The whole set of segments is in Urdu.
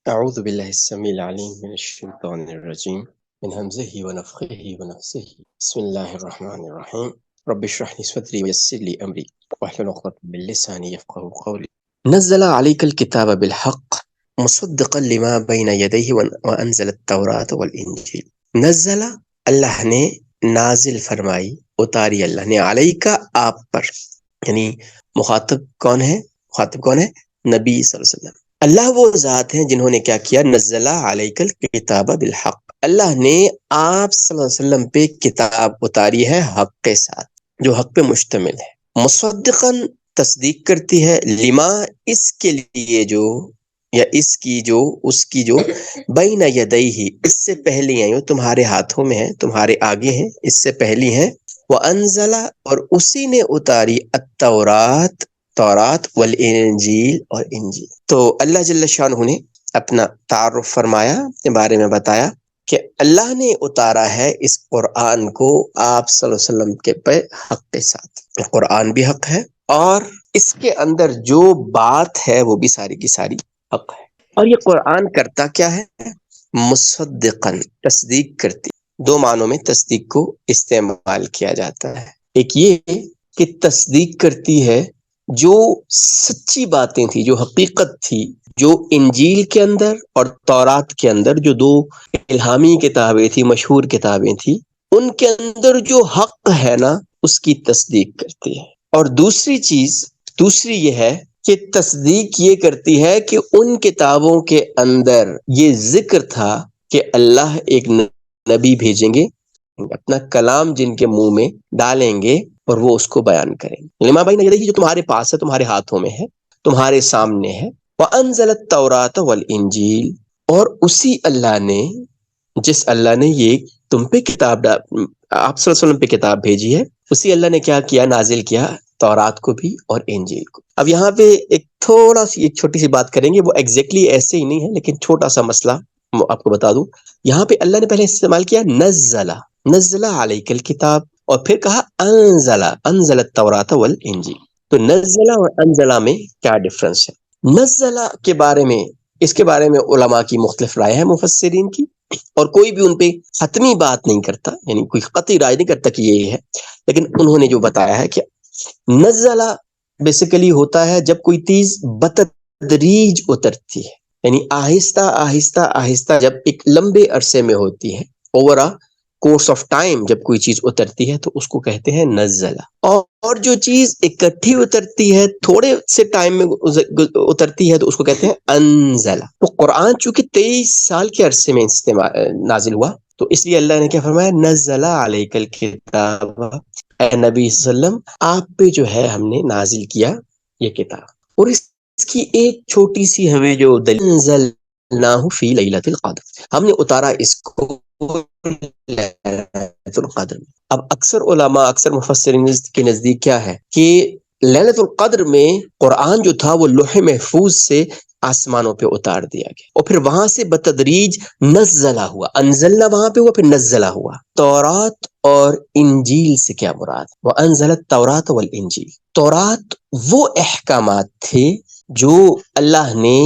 أعوذ بالله السميع العليم من الشيطان الرجيم من همزه ونفخه ونفسه بسم الله الرحمن الرحيم رب اشرح لي صدري ويسر لي أمري واحلل عقدة من لساني يفقهوا قولي نزل عليك الكتاب بالحق مصدقا لما بين يديه وأنزل التوراة والإنجيل نزل اللہ نے نازل فرمائی اتاری اللہ نے علیکا آپ پر، یعنی مخاطب کون ہے؟ مخاطب کون ہے؟ نبی صلی اللہ علیہ وسلم۔ اللہ وہ ذات ہیں جنہوں نے کیا کیا، نزل علیک الکتاب بالحق، اللہ نے آپ صلی اللہ علیہ وسلم پہ کتاب اتاری ہے حق کے ساتھ، جو حق پہ مشتمل ہے، مصدقاً تصدیق کرتی ہے، لما اس کے لیے جو، یا اس کی جو بین یدیہ اس سے پہلی ہیں، جو تمہارے ہاتھوں میں ہیں، تمہارے آگے ہیں، اس سے پہلی ہیں، وانزل اور اسی نے اتاری التورات، تورات، والانجیل اور انجیل۔ تو اللہ جل شانہ نے اپنا تعارف فرمایا، کے بارے میں بتایا کہ اللہ نے اتارا ہے اس قرآن کو آپ صلی اللہ علیہ وسلم کے پہ حق کے ساتھ۔ قرآن بھی حق ہے اور اس کے اندر جو بات ہے وہ بھی ساری کی ساری حق ہے۔ اور یہ قرآن کرتا کیا ہے؟ مصدقاً، تصدیق کرتی۔ دو معنوں میں تصدیق کو استعمال کیا جاتا ہے، ایک یہ کہ تصدیق کرتی ہے جو سچی باتیں تھی، جو حقیقت تھی، جو انجیل کے اندر اور تورات کے اندر، جو دو الہامی کتابیں تھی، مشہور کتابیں تھی، ان کے اندر جو حق ہے نا، اس کی تصدیق کرتی ہے۔ اور دوسری یہ ہے کہ تصدیق یہ کرتی ہے کہ ان کتابوں کے اندر یہ ذکر تھا کہ اللہ ایک نبی بھیجیں گے، اپنا کلام جن کے منہ میں ڈالیں گے اور وہ اس کو بیان کریں گے۔ لما بین یدیہ جو تمہارے پاس ہے، تمہارے ہاتھوں میں ہے، تمہارے سامنے ہے۔ وانزل التوراۃ والانجیل اور اسی اللہ نے، جس اللہ نے یہ تم پہ کتاب آپ صلی اللہ علیہ وسلم پہ کتاب بھیجی ہے، اسی اللہ نے کیا کیا، نازل کیا تورات کو بھی اور انجیل کو۔ اب یہاں پہ ایک چھوٹی سی بات کریں گے، وہ ایگزیکٹلی ایسے ہی نہیں ہے، لیکن چھوٹا سا مسئلہ آپ کو بتا دوں۔ یہاں پہ اللہ نے پہلے استعمال کیا نزل علیک الکتاب، اور پھر کہا انزل التوراۃ والانجیل۔ تو نزل اور انزلہ میں کیا ڈفرنس ہے؟ نزلہ کے بارے میں، اس کے بارے میں علماء کی مختلف رائے ہے، مفسرین کی، اور کوئی بھی ان پہ حتمی بات نہیں کرتا، یعنی کوئی قطعی رائے نہیں کرتا کہ یہ ہے، لیکن انہوں نے جو بتایا ہے کہ نزلہ بیسیکلی ہوتا ہے جب کوئی چیز بتدریج اترتی ہے، یعنی آہستہ آہستہ آہستہ جب ایک لمبے عرصے میں ہوتی ہے، اوور کورس آف ٹائم جب کوئی چیز اترتی ہے تو اس کو کہتے ہیں نزلہ۔ اور جو چیز اکٹھی اترتی ہے، تھوڑے سے ٹائم میں اترتی ہے، تو اس کو کہتے ہیں انزلہ۔ تو قرآن چونکہ 23 سال کے عرصے میں نازل ہوا، تو اس لیے اللہ نے کیا فرمایا، نزل علیک الکتاب، اے نبی صلی اللہ علیہ وسلم آپ پہ جو ہے ہم نے نازل کیا یہ کتاب۔ اور اس کی ایک چھوٹی سی ہمیں جو دلیل، انزلناہ فی لیلۃ القدر، ہم نے اتارا اس کو لیلۃ القدر میں۔ اب اکثر علماء، اکثر مفسرین کے نزدیک کیا ہے کہ لیلۃ القدر میں قرآن جو تھا وہ لوح محفوظ سے آسمانوں پہ اتار دیا گیا، اور پھر وہاں سے بتدریج نزلہ ہوا، انزلنا وہاں پہ ہوا، پھر نزلہ ہوا۔ تورات اور انجیل سے کیا مراد؟ وانزل التوراۃ والانجیل، تورات وہ احکامات تھے جو اللہ نے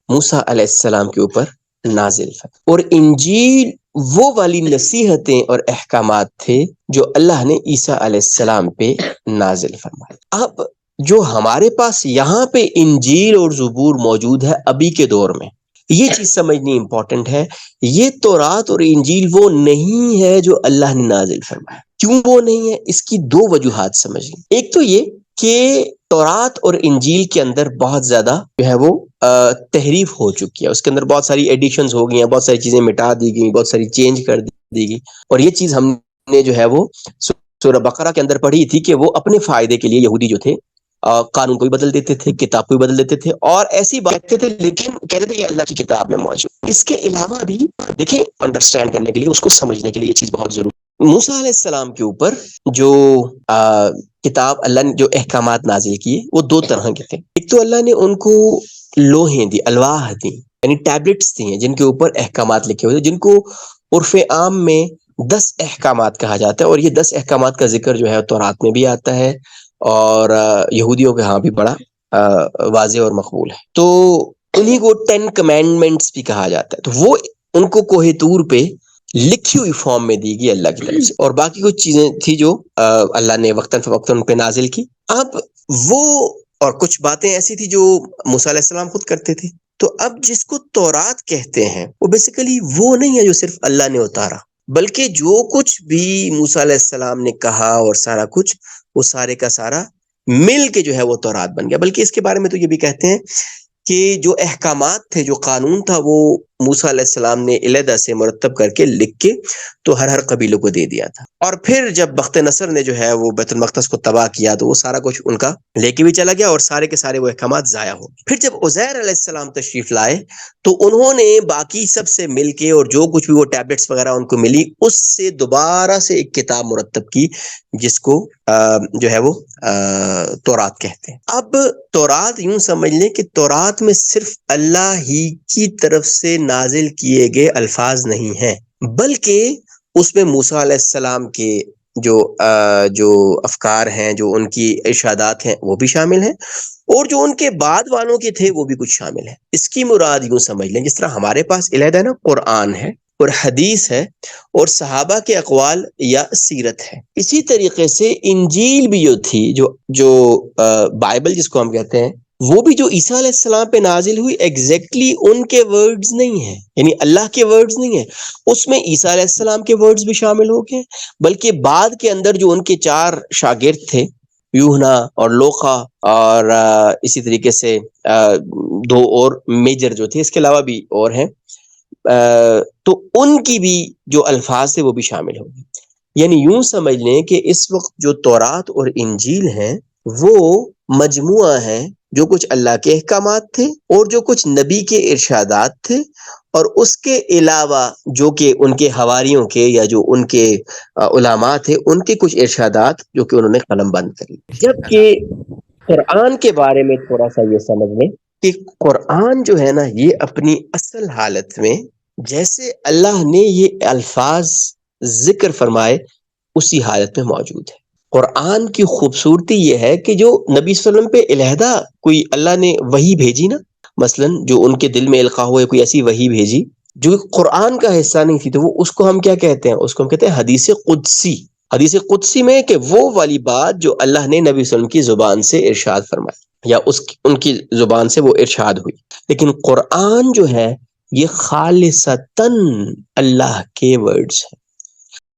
موسیٰ علیہ السلام کے اوپر نازل فرمائے، اور انجیل وہ والی نصیحتیں اور احکامات تھے جو اللہ نے عیسیٰ علیہ السلام پہ نازل فرمائے۔ اب جو ہمارے پاس یہاں پہ انجیل اور زبور موجود ہے ابھی کے دور میں، یہ چیز سمجھنی امپورٹنٹ ہے، یہ تورات اور انجیل وہ نہیں ہے جو اللہ نے نازل فرمایا۔ کیوں وہ نہیں ہے؟ اس کی دو وجوہات سمجھیں۔ ایک تو یہ کہ تورات اور انجیل کے اندر بہت زیادہ جو ہے وہ تحریف ہو چکی ہے، اس کے اندر بہت ساری ایڈیشنز ہو گئی ہیں، بہت ساری چیزیں مٹا دی گئی، بہت ساری چینج کر دی گئی، اور یہ چیز ہم نے جو ہے وہ سورہ بقرہ کے اندر پڑھی تھی کہ وہ اپنے فائدے کے لیے یہودی جو تھے قانون کو بھی بدل دیتے تھے، کتاب کو بھی بدل دیتے تھے، اور ایسی بات کہتے تھے، لیکن کہتے تھے یہ اللہ کی کتاب میں موجود۔ اس کے علاوہ بھی دیکھیں، انڈرسٹینڈ کرنے کے لیے، اس کو سمجھنے کے لیے یہ چیز بہت ضروری۔ موسیٰ علیہ السلام کے اوپر جو کتاب اللہ نے جو احکامات نازل کیے وہ دو طرح کے تھے۔ ایک تو اللہ نے ان کو لوحیں دی، الواح دی، یعنی ٹیبلٹس دی ہیں جن کے اوپر احکامات لکھے ہوئے، جن کو عرف عام میں 10 احکامات کہا جاتا ہے، اور یہ 10 احکامات کا ذکر جو ہے تورات میں بھی آتا ہے، اور یہودیوں کے ہاں بھی بڑا واضح اور مقبول ہے۔ تو انہیں کو 10 کمانڈمنٹس بھی کہا جاتا ہے. تو وہ ان کو کوہ طور پہ لکھی ہوئی فارم میں دی گئی اللہ کی طرف سے، اور باقی کچھ چیزیں تھی جو اللہ نے وقتاً فوقتاً ان پہ نازل کی. اب وہ اور کچھ باتیں ایسی تھی جو موسیٰ علیہ السلام خود کرتے تھے. تو اب جس کو تورات کہتے ہیں وہ بیسیکلی وہ نہیں ہے جو صرف اللہ نے اتارا، بلکہ جو کچھ بھی موسیٰ علیہ السلام نے کہا اور سارا کچھ، وہ سارے کا سارا مل کے جو ہے وہ تورات بن گیا. بلکہ اس کے بارے میں تو یہ بھی کہتے ہیں کہ جو احکامات تھے، جو قانون تھا، وہ موسیٰ علیہ السلام نے علیحدہ سے مرتب کر کے لکھ کے تو ہر قبیلے کو دے دیا تھا. اور پھر جب بخت نصر نے جو ہے وہ بیت المقدس کو تباہ کیا تو وہ سارا کچھ ان کا لے کے بھی چلا گیا اور سارے کے سارے وہ احکامات ضائع ہو گئے. پھر جب عزیر علیہ السلام تشریف لائے تو انہوں نے باقی سب سے مل کے، اور جو کچھ بھی وہ ٹیبلٹس وغیرہ ان کو ملی، اس سے دوبارہ سے ایک کتاب مرتب کی جس کو جو ہے وہ تورات کہتے ہیں. اب تورات یوں سمجھ لیں کہ تورات میں صرف اللہ ہی کی طرف سے نازل کیے گئے الفاظ نہیں ہیں، بلکہ اس میں موسیٰ علیہ السلام کے جو افکار ہیں، جو ان کی ارشادات ہیں، وہ بھی شامل ہیں، اور جو ان کے بعد والوں کے تھے وہ بھی کچھ شامل ہیں. اس کی مراد یوں سمجھ لیں جس طرح ہمارے پاس علیحدہ نا قرآن ہے اور حدیث ہے اور صحابہ کے اقوال یا سیرت ہے، اسی طریقے سے انجیل بھی جو تھی، جو بائبل جس کو ہم کہتے ہیں، وہ بھی جو عیسیٰ علیہ السلام پہ نازل ہوئی ایگزیکٹلی ان کے ورڈز نہیں ہیں، یعنی اللہ کے ورڈز نہیں ہیں. اس میں عیسیٰ علیہ السلام کے ورڈز بھی شامل ہو گئے، بلکہ بعد کے اندر جو ان کے 4 شاگرد تھے، یوحنا اور لوقا اور اسی طریقے سے 2 اور میجر جو تھے، اس کے علاوہ بھی اور ہیں، تو ان کی بھی جو الفاظ تھے وہ بھی شامل ہو گئے. یعنی یوں سمجھ لیں کہ اس وقت جو تورات اور انجیل ہیں وہ مجموعہ ہیں، جو کچھ اللہ کے احکامات تھے اور جو کچھ نبی کے ارشادات تھے، اور اس کے علاوہ جو کہ ان کے حواریوں کے یا جو ان کے علماء تھے، ان کے کچھ ارشادات جو کہ انہوں نے قلم بند کر لی. جبکہ قرآن کے بارے میں تھوڑا سا یہ سمجھ لیں کہ قرآن جو ہے نا، یہ اپنی اصل حالت میں جیسے اللہ نے یہ الفاظ ذکر فرمائے اسی حالت میں موجود ہے. قرآن کی خوبصورتی یہ ہے کہ جو نبی صلی اللہ علیہ وسلم پہ علیحدہ کوئی اللہ نے وحی بھیجی نا، مثلا جو ان کے دل میں القاء ہوئے کوئی ایسی وحی بھیجی جو قرآن کا حصہ نہیں تھی، تو وہ اس کو ہم کیا کہتے ہیں؟ اس کو ہم کہتے ہیں حدیث قدسی. حدیث قدسی میں کہ وہ والی بات جو اللہ نے نبی صلی اللہ علیہ وسلم کی زبان سے ارشاد فرمائی یا ان کی زبان سے وہ ارشاد ہوئی. لیکن قرآن جو ہے یہ خالصتاً اللہ کے ورڈز ہیں.